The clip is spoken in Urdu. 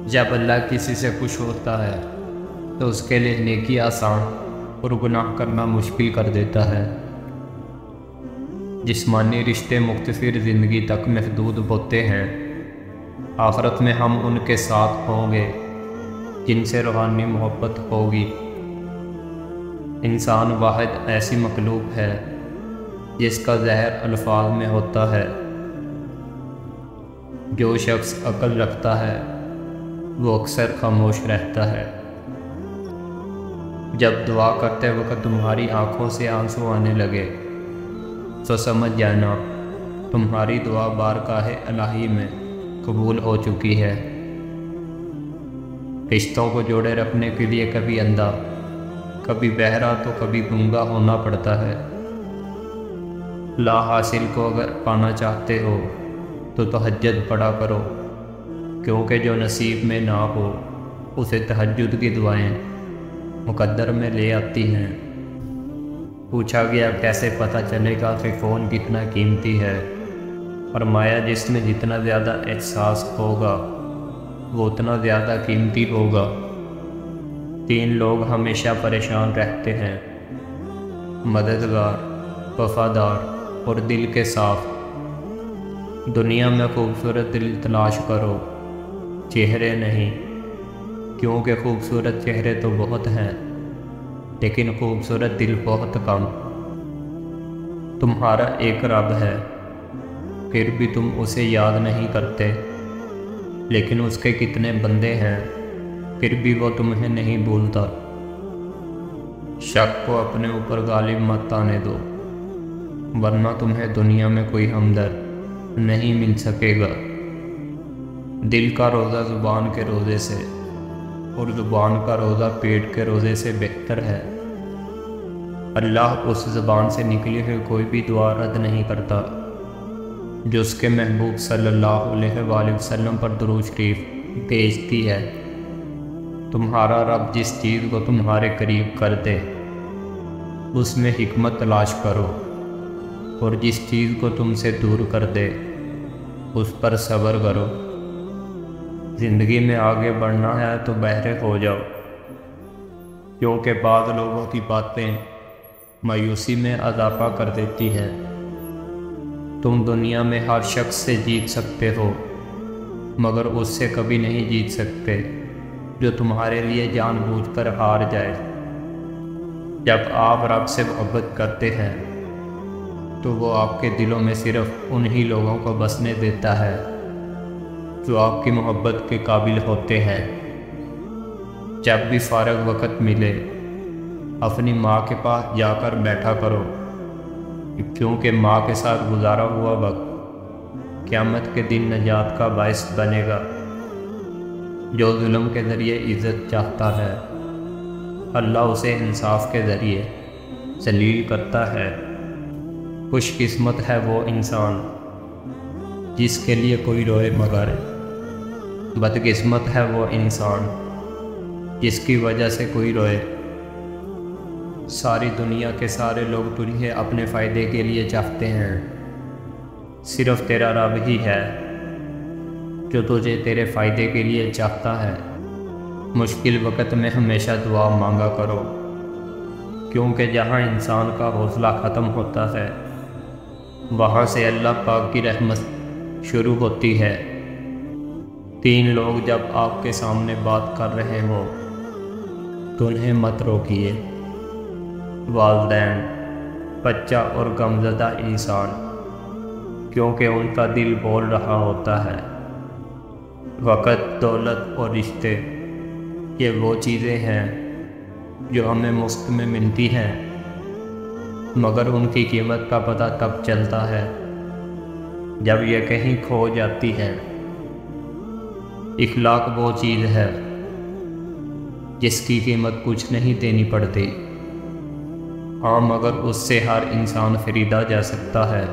جب اللہ کسی سے خوش ہوتا ہے تو اس کے لیے نیکی آسان اور گناہ کرنا مشکل کر دیتا ہے۔ جسمانی رشتے مختصر زندگی تک محدود ہوتے ہیں، آخرت میں ہم ان کے ساتھ ہوں گے جن سے روحانی محبت ہوگی۔ انسان واحد ایسی مخلوق ہے جس کا زہر الفاظ میں ہوتا ہے۔ جو شخص عقل رکھتا ہے وہ اکثر خاموش رہتا ہے۔ جب دعا کرتے وقت تمہاری آنکھوں سے آنسو آنے لگے تو سمجھ جانا تمہاری دعا بارگاہ الہی میں قبول ہو چکی ہے۔ رشتوں کو جوڑے رکھنے کے لیے کبھی اندھا، کبھی بہرا تو کبھی گنگا ہونا پڑتا ہے۔ لا حاصل کو اگر پانا چاہتے ہو تو تہجد پڑھا کرو، کیونکہ جو نصیب میں نہ ہو اسے تہجد کی دعائیں مقدر میں لے آتی ہیں۔ پوچھا گیا کیسے پتہ چلے گا کہ کون کتنا قیمتی ہے؟ فرمایا جس میں جتنا زیادہ احساس ہوگا وہ اتنا زیادہ قیمتی ہوگا۔ 3 لوگ ہمیشہ پریشان رہتے ہیں: مددگار، وفادار اور دل کے صاف۔ دنیا میں خوبصورت دل تلاش کرو، چہرے نہیں، کیونکہ خوبصورت چہرے تو بہت ہیں لیکن خوبصورت دل بہت کم۔ تمہارا ایک رب ہے، پھر بھی تم اسے یاد نہیں کرتے، لیکن اس کے کتنے بندے ہیں، پھر بھی وہ تمہیں نہیں بھولتا۔ شک کو اپنے اوپر غالب مت آنے دو، ورنہ تمہیں دنیا میں کوئی ہمدرد نہیں مل سکے گا۔ دل کا روزہ زبان کے روزے سے اور زبان کا روزہ پیٹ کے روزے سے بہتر ہے۔ اللہ اس زبان سے نکلی ہوئی کوئی بھی دعا رد نہیں کرتا جو اس کے محبوب صلی اللہ علیہ وآلہ وسلم پر درود شریف بھیجتی ہے۔ تمہارا رب جس چیز کو تمہارے قریب کر دے اس میں حکمت تلاش کرو، اور جس چیز کو تم سے دور کر دے اس پر صبر کرو۔ زندگی میں آگے بڑھنا ہے تو بہرے ہو جاؤ، کیونکہ بعض لوگوں کی باتیں مایوسی میں اضافہ کر دیتی ہیں۔ تم دنیا میں ہر شخص سے جیت سکتے ہو، مگر اس سے کبھی نہیں جیت سکتے جو تمہارے لیے جان بوجھ کر ہار جائے۔ جب آپ رب سے محبت کرتے ہیں تو وہ آپ کے دلوں میں صرف انہی لوگوں کو بسنے دیتا ہے جو آپ کی محبت کے قابل ہوتے ہیں۔ جب بھی فارغ وقت ملے اپنی ماں کے پاس جا کر بیٹھا کرو، کیونکہ ماں کے ساتھ گزارا ہوا وقت قیامت کے دن نجات کا باعث بنے گا۔ جو ظلم کے ذریعے عزت چاہتا ہے اللہ اسے انصاف کے ذریعے ذلیل کرتا ہے۔ خوش قسمت ہے وہ انسان جس کے لیے کوئی روئے مگر بدقسمت ہے وہ انسان جس کی وجہ سے کوئی روئے۔ ساری دنیا کے سارے لوگ تجھے اپنے فائدے کے لیے چاہتے ہیں، صرف تیرا رب ہی ہے جو تجھے تیرے فائدے کے لیے چاہتا ہے۔ مشکل وقت میں ہمیشہ دعا مانگا کرو، کیونکہ جہاں انسان کا حوصلہ ختم ہوتا ہے وہاں سے اللہ پاک کی رحمت شروع ہوتی ہے۔ 3 لوگ جب آپ کے سامنے بات کر رہے ہوں تو انہیں مت روکیے: والدین، بچہ اور غمزدہ انسان، کیونکہ ان کا دل بول رہا ہوتا ہے۔ وقت، دولت اور رشتے یہ وہ چیزیں ہیں جو ہمیں مفت میں ملتی ہیں، مگر ان کی قیمت کا پتہ تب چلتا ہے جب یہ کہیں کھو جاتی ہیں۔ اخلاق وہ چیز ہے جس کی قیمت کچھ نہیں دینی پڑتی، ہاں مگر اس سے ہر انسان خریدا جا سکتا ہے۔